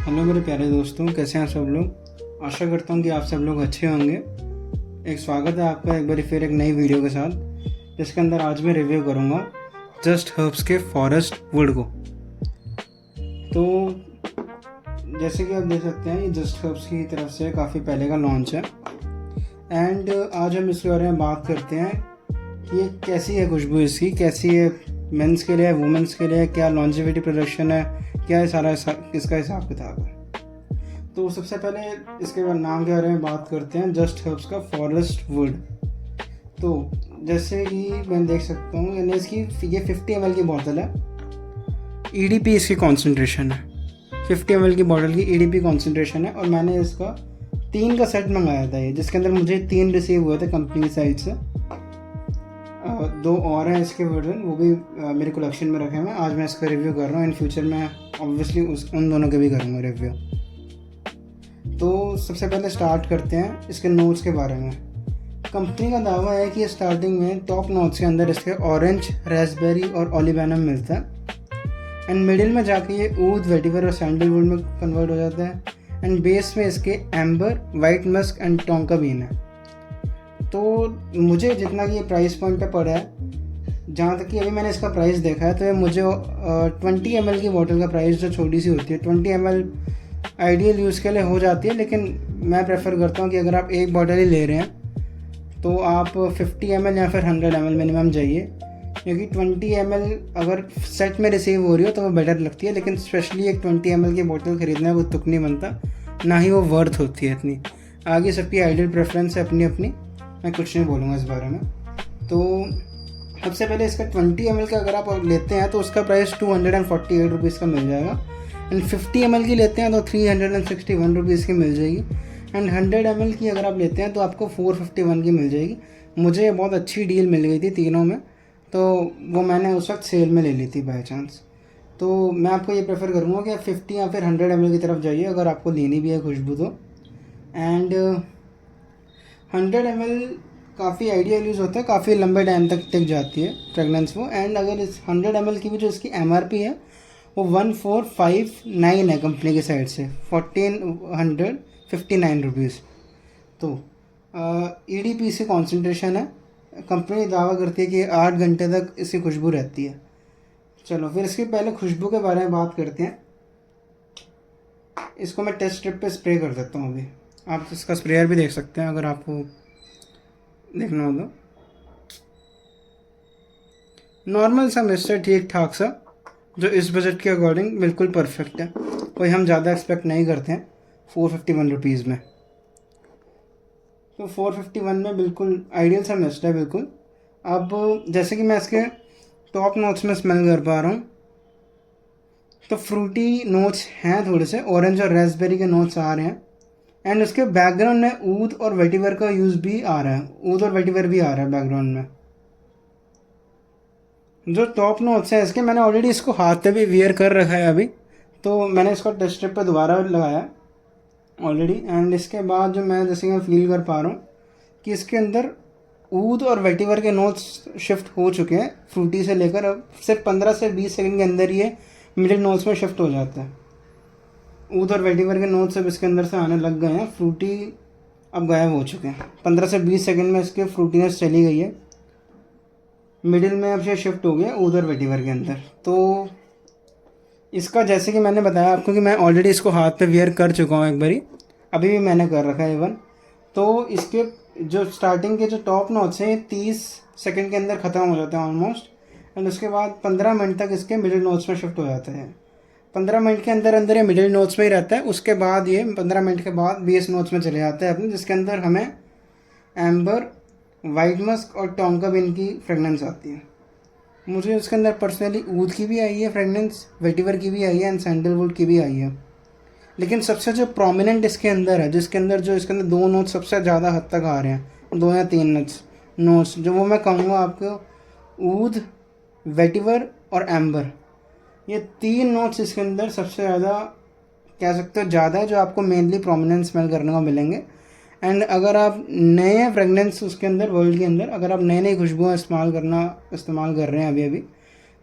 Hello मेरे प्यारे दोस्तों, कैसे हैं सब लोग। आशा करता हूँ कि आप सब लोग अच्छे होंगे। एक स्वागत है आपका एक बार फिर एक नई वीडियो के साथ, जिसके अंदर आज मैं रिव्यू करूँगा जस्ट हर्ब्स के फॉरेस्ट वुड को। तो जैसे कि आप देख सकते हैं, ये जस्ट हर्ब्स की तरफ से काफ़ी पहले का लॉन्च है एंड आज हम इसके बारे में बात करते हैं कि ये कैसी है खुशबू, इसकी कैसी है, मेंस के लिए, वुमेंस के लिए, क्या लॉन्जिविटी प्रोडक्शन है, क्या है सारा इसका हिसाब किताब है। तो सबसे पहले इसके बाद नाम के बारे में बात करते हैं, जस्ट हर्ब्स का फॉरेस्ट वुड। तो जैसे कि मैं देख सकता हूँ, यानी इसकी ये 50 ml की बोतल है। EDP इसकी कॉन्सेंट्रेशन है, 50 ml की बोतल की EDP कॉन्सेंट्रेशन है। और मैंने इसका 3 का सेट मंगाया था ये, जिसके अंदर मुझे 3 रिसीव हुए थे कंपनी की साइड से। 2 और हैं इसके वर्जन, वो भी मेरे कलेक्शन में रखे हैं। आज मैं इसका रिव्यू कर रहा हूँ, इन फ्यूचर में ऑब्वियसली उन दोनों के भी करूँगा रिव्यू। तो सबसे पहले स्टार्ट करते हैं इसके नोट्स के बारे में। कंपनी का दावा है कि स्टार्टिंग में टॉप नोट्स के अंदर इसके ऑरेंज, रास्पबेरी और ओलिवेनम मिलता है एंड मिडिल में जाके ये ऊद, वेटिवर और सैंडलवुड में कन्वर्ट हो जाता है एंड बेस में इसके amber, white musk and tonka bean है। तो मुझे जितना कि ये प्राइस पॉइंट पे पड़ा है, जहाँ तक कि अभी मैंने इसका प्राइस देखा है, तो ये मुझे 20 ml की बोतल का प्राइस जो छोटी सी होती है, 20 ml आइडियल यूज़ के लिए हो जाती है। लेकिन मैं प्रेफर करता हूँ कि अगर आप एक बॉटल ही ले रहे हैं तो आप 50 ml या फिर 100 ml मिनिमम चाहिए, क्योंकि 20 ml अगर सेट में रिसीव हो रही हो तो वो बेटर लगती है। लेकिन स्पेशली एक 20 ml की बोतल ख़रीदना कोई तुक नहीं बनता, ना ही वो वर्थ होती है इतनी। आगे सबकी आइडियल प्रेफरेंस है अपनी अपनी, मैं कुछ नहीं बोलूँगा इस बारे में। तो सबसे पहले इसका 20 ml का अगर आप लेते हैं तो उसका प्राइस 248 रुपीज़ का मिल जाएगा एंड 50 ml की लेते हैं तो 361 रुपीज़ की मिल जाएगी एंड 100 ml की अगर आप लेते हैं तो आपको 451 की मिल जाएगी। मुझे बहुत अच्छी डील मिल गई थी तीनों में, तो वो मैंने उस वक्त सेल में ले ली थी बाई चांस। तो मैं आपको ये प्रेफर करूँगा कि आप 50 या फिर 100 ml की तरफ जाइए अगर आपको लेनी भी है खुशबू तो। एंड 100 ml काफ़ी आइडियल यूज़ होता है, काफ़ी लंबे टाइम तक टिक जाती है फ्रेगनेंस वो। एंड अगर इस 100 ml की भी जो इसकी MRP है वो 1459 है कंपनी की साइड से, 1459 रुपीज़। तो EDP से कॉन्सेंट्रेशन है, कंपनी दावा करती है कि 8 घंटे तक इसकी खुशबू रहती है। चलो फिर इसके पहले खुशबू के बारे में बात करते हैं। इसको मैं टेस्ट स्ट्रिप पे स्प्रे कर देता हूँ। अभी आप इसका स्प्रेयर भी देख सकते हैं अगर आपको देखना हो तो। नॉर्मल सा मिक्सचर, ठीक ठाक सा, जो इस बजट के अकॉर्डिंग बिल्कुल परफेक्ट है। कोई हम ज़्यादा एक्सपेक्ट नहीं करते हैं 451 रुपीज़ में। तो 451 में बिल्कुल आइडियल सा मिक्सचर है बिल्कुल। अब जैसे कि मैं इसके टॉप नोट्स में स्मेल कर पा रहा हूँ, तो फ्रूटी नोट्स हैं, थोड़े से ऑरेंज और रास्पबेरी के नोट्स आ रहे हैं एंड उसके बैकग्राउंड में ऊद और वेटिवर का यूज़ भी आ रहा है, ऊद और वेटिवर भी आ रहा है बैकग्राउंड में। जो टॉप नोट्स हैं इसके, मैंने ऑलरेडी इसको हाथ पे भी वियर कर रखा है अभी, तो मैंने इसको टेस्ट स्ट्रिप पे दोबारा लगाया ऑलरेडी। एंड इसके बाद जो मैं जैसे मैं फील कर पा रहा हूँ कि इसके अंदर ऊद और वेटिवर के नोट्स शिफ्ट हो चुके हैं फ्रूटी से लेकर। अब सिर्फ 15 से 20 सेकंड के अंदर ये मिडिल नोट्स में शिफ्ट हो जाता है। ऊद और वेटिवर के नोट्स अब इसके अंदर से आने लग गए हैं, फ्रूटी अब गायब हो चुके हैं। 15 से 20 सेकंड में इसके फ्रूटीनेस चली गई है, मिडिल में अब ये शिफ्ट हो गया ऊद और वेटिवर के अंदर। तो इसका जैसे कि मैंने बताया आपको कि मैं ऑलरेडी इसको हाथ पे वियर कर चुका हूँ एक बारी, अभी भी मैंने कर रखा है इवन। तो इसके जो स्टार्टिंग के जो टॉप नोट्स हैं 30 सेकंड के अंदर ख़त्म हो जाते हैं ऑलमोस्ट, एंड उसके बाद 15 मिनट तक इसके मिडिल नोट्स में शिफ्ट हो जाते हैं। 15 मिनट के अंदर अंदर ये मिडिल नोट्स में ही रहता है। उसके बाद ये 15 मिनट के बाद बेस नोट्स में चले जाते हैं अपने, जिसके अंदर हमें एम्बर, वाइट मस्क और टोंका बीन की फ्रेगनेंस आती है। मुझे उसके अंदर पर्सनली ऊद की भी आई है फ्रेगनेंस, वेटिवर की भी आई है एंड सैंडलवुड की भी आई है। लेकिन सबसे जो प्रोमिनेंट इसके अंदर है, जिसके अंदर जो इसके अंदर 2 नोट्स सबसे ज़्यादा हद तक आ रहे हैं, 2 या 3 नोट्स जो वो मैं कहूँगा आपको ऊद, वेटिवर और एम्बर, ये 3 नोट्स इसके अंदर सबसे ज़्यादा कह सकते हो ज़्यादा है, जो आपको मेनली प्रोमिनेंट स्मेल करने को मिलेंगे। एंड अगर आप नए फ्रेगनेंस उसके अंदर वर्ल्ड के अंदर अगर आप नई नई खुशबुएँ इस्तेमाल कर रहे हैं अभी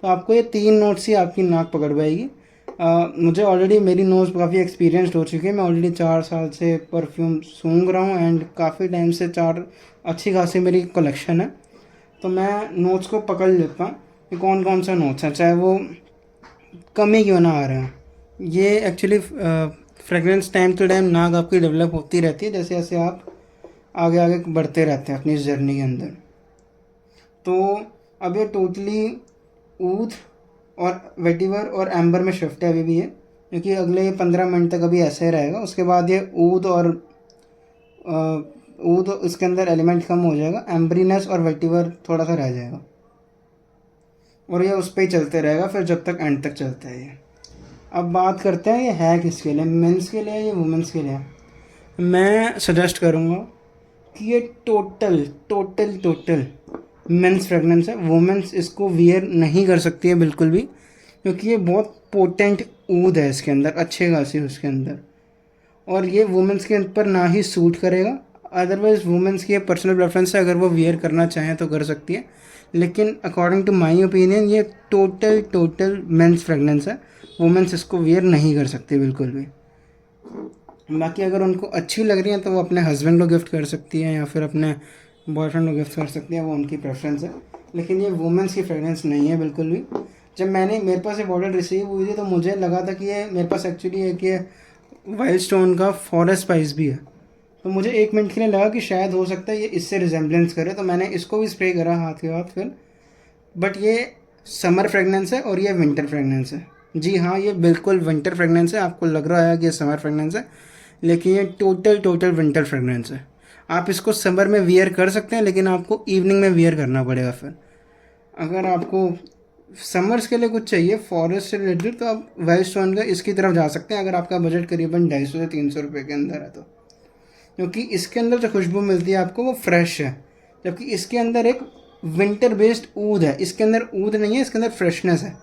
तो आपको ये 3 नोट्स ही आपकी नाक पकड़ पाएगी। मुझे ऑलरेडी मेरी नोज़ काफ़ी एक्सपीरियंस्ड हो चुकी है। मैं ऑलरेडी 4 साल से परफ्यूम सूंघ रहा हूँ एंड काफ़ी टाइम से 4 अच्छी खासी मेरी कलेक्शन है। तो मैं नोट्स को पकड़ लेता हूँ कि कौन कौन सा नोट्स है, चाहे वो कम ही क्यों ना आ रहे हैं। ये actually fragrance time to time नाक आपकी डेवलप होती रहती है जैसे जैसे आप आगे आगे बढ़ते रहते हैं अपनी इस जर्नी के अंदर। तो अब ये टोटली ऊद और वेटिवर और एम्बर में शिफ्ट है अभी भी ये, क्योंकि अगले 15 मिनट तक अभी ऐसे ही रहेगा। उसके बाद ये ऊद और ऊद इसके अंदर एलिमेंट कम हो जाएगा, एम्बरीनेस और वेटिवर थोड़ा सा रह जाएगा और ये उस पर ही चलते रहेगा फिर जब तक एंड तक चलता है ये। अब बात करते हैं ये है किसके लिए, मेंस के लिए या वुमेंस के लिए। मैं सजेस्ट करूँगा कि ये total total total men's fragrance है। वुमेंस इसको वियर नहीं कर सकती है बिल्कुल भी, क्योंकि ये बहुत पोटेंट ऊद है इसके अंदर, अच्छे खासी उसके अंदर, और ये वुमेंस के ऊपर ना ही सूट करेगा। अदरवाइज़ वुमेंस की पर्सनल प्रेफरेंस है, अगर वो वियर करना चाहें तो कर सकती है, लेकिन अकॉर्डिंग टू माई ओपिनियन ये टोटल टोटल मेंस फ्रेगनेंस है। वुमेंस इसको वियर नहीं कर सकती बिल्कुल भी। बाकी अगर उनको अच्छी लग रही है तो वो अपने हस्बैंड को गिफ्ट कर सकती है या फिर अपने बॉयफ्रेंड को गिफ्ट कर सकती है, वो उनकी प्रेफरेंस है, लेकिन ये वुमेंस की फ्रेगरेंस नहीं है बिल्कुल भी। जब मैंने मेरे पास ये बॉटल रिसीव हुई थी तो मुझे लगा था कि ये मेरे पास एक्चुअली है कि वाइल्ड स्टोन का फॉरेस्ट स्पाइस भी है, तो मुझे 1 मिनट के लिए लगा कि शायद हो सकता है ये इससे रिजेम्बलेंस करे, तो मैंने इसको भी स्प्रे करा हाथ के हाथ फिर। बट ये समर फ्रेगनेंस है और ये विंटर फ्रेगनेंस है। जी हाँ, ये बिल्कुल विंटर फ्रेगनेंस है। आपको लग रहा है कि ये समर फ्रेगनेंस है, लेकिन ये टोटल टोटल विंटर फ्रेगनेंस है। आप इसको समर में वियर कर सकते हैं, लेकिन आपको इवनिंग में वियर करना पड़ेगा फिर। अगर आपको समर्स के लिए कुछ चाहिए फॉरेस्ट से रिलेटेड तो आप वाइल्ड स्टोन का इसकी तरफ जा सकते हैं, अगर आपका बजट करीबन 250 से 300 रुपये के अंदर है तो, क्योंकि इसके अंदर जो खुशबू मिलती है आपको वो फ्रेश है, जबकि इसके अंदर एक विंटर बेस्ड ऊद है। इसके अंदर ऊद नहीं है, इसके अंदर फ्रेशनेस है।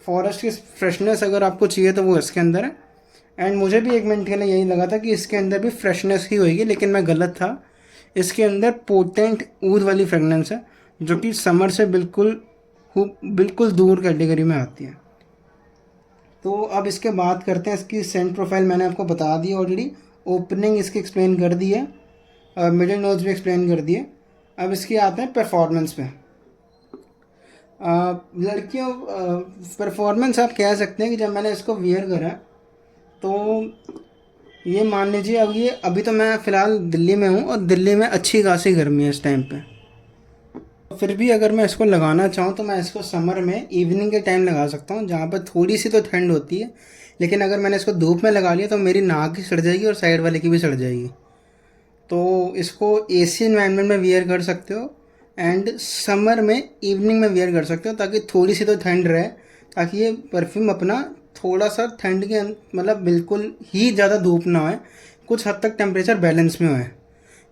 फॉरेस्ट की फ्रेशनेस अगर आपको चाहिए तो वो इसके अंदर है। एंड मुझे भी 1 मिनट के लिए यही लगा था कि इसके अंदर भी फ्रेशनेस ही होगी, लेकिन मैं गलत था। इसके अंदर पोटेंट ऊद वाली फ्रेगनेंस है जो कि समर से बिल्कुल दूर कैटेगरी में आती है। तो अब इसके बात करते हैं इसकी सेंट प्रोफाइल। मैंने आपको बता दी ऑलरेडी, ओपनिंग इसकी एक्सप्लेन कर दी है, मिडिल नोज भी एक्सप्लेन कर दिए। अब इसकी आते हैं परफॉर्मेंस पे। लड़कियों परफॉर्मेंस आप कह सकते हैं कि जब मैंने इसको वियर करा तो ये मान लीजिए अब ये अभी तो मैं फ़िलहाल दिल्ली में हूँ और दिल्ली में अच्छी खासी गर्मी है इस टाइम पे। फिर भी अगर मैं इसको लगाना चाहूँ तो मैं इसको समर में इवनिंग के टाइम लगा सकता हूँ, जहाँ पर थोड़ी सी तो ठंड होती है। लेकिन अगर मैंने इसको धूप में लगा लिया तो मेरी नाक की सड़ जाएगी और साइड वाले की भी सड़ जाएगी। तो इसको एसी एनवायरनमेंट में वियर कर सकते हो एंड समर में इवनिंग में वियर कर सकते हो, ताकि थोड़ी सी तो ठंड रहे, ताकि ये परफ्यूम अपना थोड़ा सा ठंड के मतलब बिल्कुल ही ज़्यादा धूप ना होए, कुछ हद तक टेम्परेचर बैलेंस में होए।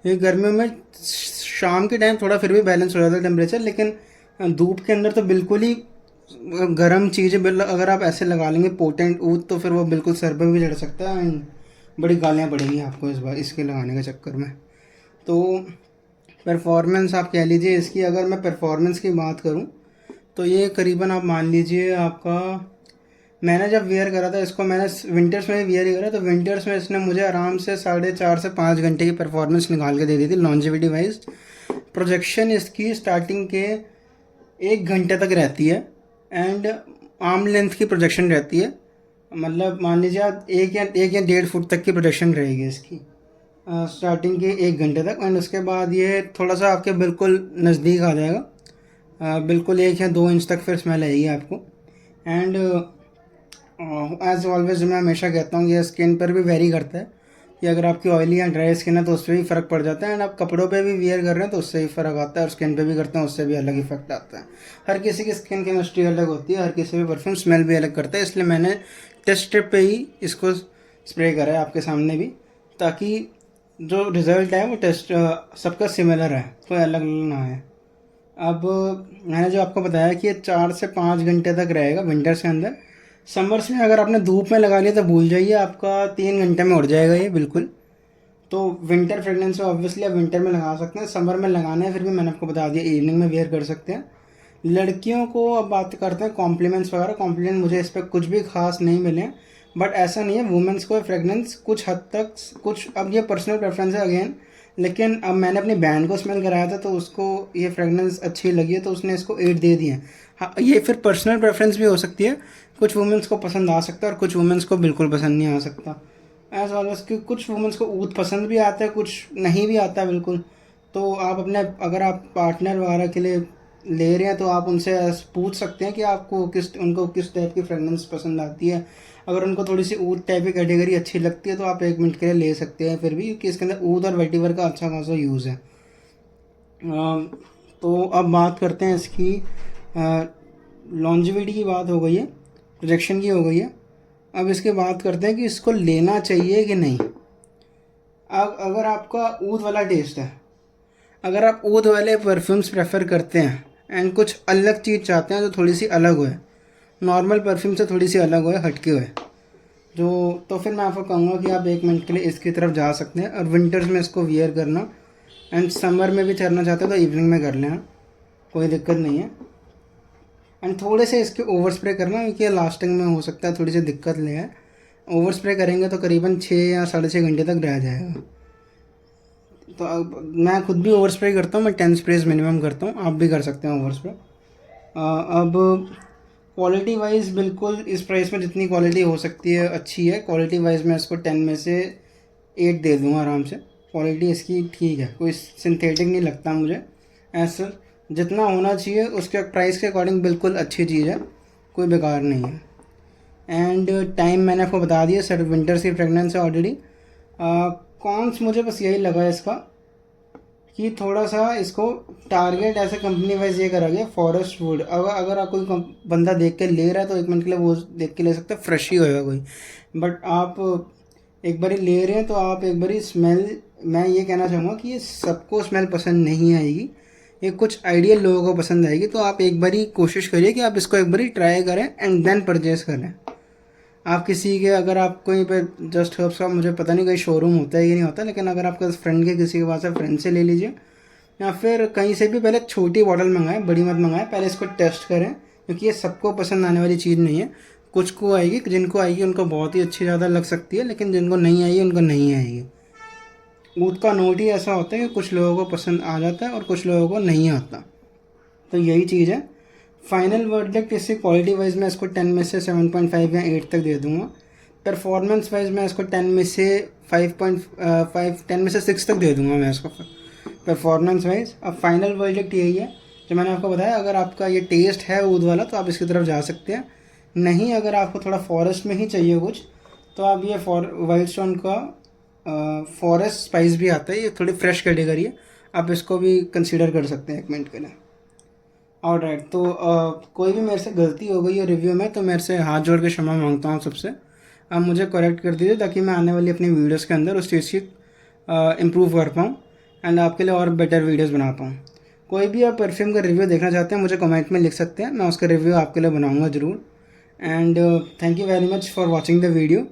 ये गर्मियों में शाम के टाइम थोड़ा फिर भी बैलेंस हो जाता है टेम्परेचर, लेकिन धूप के अंदर तो बिल्कुल ही गर्म चीज़ें अगर आप ऐसे लगा लेंगे पोटेंट ऊद तो फिर वो बिल्कुल सर पर भी चढ़ सकता है एंड बड़ी गालियाँ पड़ेगी आपको इस बार इसके लगाने के चक्कर में। तो परफॉर्मेंस आप कह लीजिए इसकी, अगर मैं परफॉर्मेंस की बात करूं तो ये करीबन आप मान लीजिए आपका, मैंने जब वेयर करा था इसको, मैंने विंटर्स में वेयर करा तो विंटर्स में इसने मुझे आराम से 4.5 से 5 घंटे की परफॉर्मेंस निकाल के दे दी थी लॉन्जिविटी वाइज। प्रोजेक्शन इसकी स्टार्टिंग के 1 घंटे तक रहती है एंड आर्म लेंथ की प्रोजेक्शन रहती है, मतलब मान लीजिए आप 1 या 1.5 फुट तक की प्रोजेक्शन रहेगी इसकी स्टार्टिंग के 1 घंटे तक। एंड उसके बाद ये थोड़ा सा आपके बिल्कुल नज़दीक आ जाएगा, बिल्कुल 1 या 2 इंच तक फिर स्मेल आएगी आपको। एंड एज ऑलवेज मैं हमेशा कहता हूँ ये स्किन पर भी वेरी करता है कि अगर आपकी ऑयली या ड्राई स्किन है तो उससे भी फ़र्क पड़ जाता है, एंड आप कपड़ों पे भी वियर कर रहे हैं तो उससे भी फ़र्क आता है, और स्किन पे भी करते हैं उससे भी अलग इफेक्ट आता है। हर किसी की स्किन केमिस्ट्री अलग होती है, हर किसी भी परफ्यूम स्मेल भी अलग करता है, इसलिए मैंने टेस्ट स्ट्रिप पे ही इसको स्प्रे करा है आपके सामने भी, ताकि जो रिज़ल्ट है वो टेस्ट सबका सिमिलर है, कोई अलग अलग ना है। अब मैंने जो आपको बताया कि ये 4 से 5 घंटे तक रहेगा विंटर्स के अंदर। समर्स में अगर आपने धूप में लगा लिया तो भूल जाइए, आपका 3 घंटे में उड़ जाएगा ये बिल्कुल। तो विंटर फ्रेगनेंस है, ऑब्वियसली आप विंटर में लगा सकते हैं, समर में लगाना है फिर भी मैंने आपको बता दिया इवनिंग में वेयर कर सकते हैं। लड़कियों को अब बात करते हैं कॉम्प्लीमेंट्स वगैरह। कॉम्प्लीमेंट मुझे इस पर कुछ भी खास नहीं मिले, बट ऐसा नहीं है, वुमेंस को फ्रेगनेंस कुछ हद तक, कुछ, अब ये पर्सनल प्रेफरेंस है अगेन, लेकिन अब मैंने अपनी बहन को स्मेल कराया था तो उसको ये फ्रेगनेंस अच्छी लगी है तो उसने इसको 8 दे दिए। हाँ, ये फिर पर्सनल प्रेफरेंस भी हो सकती है, कुछ वुमेंस को पसंद आ सकता है और कुछ वुमेंस को बिल्कुल पसंद नहीं आ सकता। एज ऑलवेज कि कुछ वुमेंस को ऊद पसंद भी आता है, कुछ नहीं भी आता बिल्कुल। तो आप अपने, अगर आप पार्टनर वगैरह के लिए ले रहे हैं तो आप उनसे पूछ सकते हैं कि आपको उनको किस टाइप की फ्रेगनेंस पसंद आती है। अगर उनको थोड़ी सी ऊद टाइप की कैटेगरी अच्छी लगती है तो आप 1 मिनट के लिए ले सकते हैं फिर भी, क्योंकि इसके अंदर ऊद और वेटिवर का अच्छा खासा यूज़ है। तो अब बात करते हैं इसकी लॉन्जिविटी की बात हो गई है, प्रोजेक्शन की हो गई है। अब इसके बात करते हैं कि इसको लेना चाहिए कि नहीं। अब अगर आपका ऊद वाला टेस्ट है, अगर आप ऊद वाले परफ्यूम्स प्रेफर करते हैं एंड कुछ अलग चीज़ चाहते हैं जो थोड़ी सी अलग हो, नॉर्मल परफ्यूम से थोड़ी सी अलग हो, हटके हो, तो फिर मैं आपको कहूँगा कि आप 1 मिनट के लिए इसकी तरफ जा सकते हैं। और विंटर्स में इसको वियर करना, एंड समर में भी करना चाहते हो तो इवनिंग में कर लेना, कोई दिक्कत नहीं है। एंड थोड़े से इसके ओवर स्प्रे करना, क्योंकि लास्टिंग में हो सकता है थोड़ी सी दिक्कत ले है। ओवर स्प्रे करेंगे तो करीबन 6 या 6.5 घंटे तक रह जाएगा। तो अब मैं खुद भी ओवर स्प्रे करता हूँ, मैं 10 स्प्रेज मिनिमम करता हूँ, आप भी कर सकते हैं ओवर स्प्रे। अब क्वालिटी वाइज बिल्कुल इस प्राइस में जितनी क्वालिटी हो सकती है अच्छी है। क्वालिटी वाइज मैं इसको 10 में से 8 दे दूँगा आराम से। क्वालिटी इसकी ठीक है, कोई सिंथेटिक नहीं लगता मुझे ऐसा, जितना होना चाहिए उसके प्राइस के अकॉर्डिंग बिल्कुल अच्छी चीज़ है, कोई बेकार नहीं है। एंड टाइम मैंने आपको बता दिया, सर विंटर्स की फ्रेगनेंस है ऑलरेडी। कॉन्स मुझे बस यही लगा इसका कि थोड़ा सा इसको टारगेट ऐसे कंपनी वाइज ये करा गया फॉरेस्ट वुड। अगर आप कोई बंदा देख के ले रहा है तो 1 मिनट के लिए वो देख के ले सकता है, फ्रेश ही होएगा कोई। बट आप एक बारी ले रहे हैं तो आप एक बारी स्मेल, मैं ये कहना चाहूँगा कि ये सबको स्मेल पसंद नहीं आएगी, ये कुछ आइडियल लोगों को पसंद आएगी। तो आप एक बारी कोशिश करिए कि आप इसको एक बारी ट्राई करें एंड देन परचेज़ करें। आप किसी के, अगर आप कोई पे जस्ट हर्ब्स का, मुझे पता नहीं कहीं शोरूम होता है कि नहीं होता, लेकिन अगर आपका फ्रेंड के किसी के पास है, फ्रेंड से ले लीजिए, या फिर कहीं से भी पहले छोटी बॉटल मंगाएं, बड़ी मत मंगाएं, पहले इसको टेस्ट करें, क्योंकि ये सबको पसंद आने वाली चीज़ नहीं है। कुछ को आएगी, जिनको आएगी उनको बहुत ही अच्छी ज़्यादा लग सकती है, लेकिन जिनको नहीं आएगी उनको नहीं आएगी। ऊद का नोट ही ऐसा होता है कि कुछ लोगों को पसंद आ जाता है और कुछ लोगों को नहीं आता, तो यही चीज़ है। फाइनल वर्डिक्ट इससे क्वालिटी वाइज मैं इसको 10 में से 7.5 या 8 तक दे दूँगा। परफॉर्मेंस वाइज मैं इसको 10 में से 5.5, 10 में से 6 तक दे दूँगा मैं इसको परफॉर्मेंस वाइज। अब फाइनल वर्डिक्ट यही है जो मैंने आपको बताया। अगर आपका ये टेस्ट है ऊद वाला तो आप इसकी तरफ जा सकते हैं, नहीं अगर आपको थोड़ा फॉरेस्ट में ही चाहिए कुछ तो आप ये वाइल्ड स्टोन का फॉरेस्ट स्पाइस भी आता है, ये थोड़ी फ्रेश कैटेगरी है, आप इसको भी कंसीडर कर सकते हैं 1 मिनट के लिए। ऑलराइट, तो कोई भी मेरे से गलती हो गई है रिव्यू में तो मेरे से हाथ जोड़ के क्षमा मांगता हूँ सबसे। आप मुझे करेक्ट कर दीजिए ताकि मैं आने वाली अपनी वीडियोस के अंदर उस चीज़ की इम्प्रूव कर पाऊँ एंड आपके लिए और बेटर वीडियोस बना पाऊँ। कोई भी आप परफ्यूम का रिव्यू देखना चाहते हैं मुझे कमेंट में लिख सकते हैं, मैं उसका रिव्यू आपके लिए बनाऊँगा ज़रूर। And thank you very much for watching the video.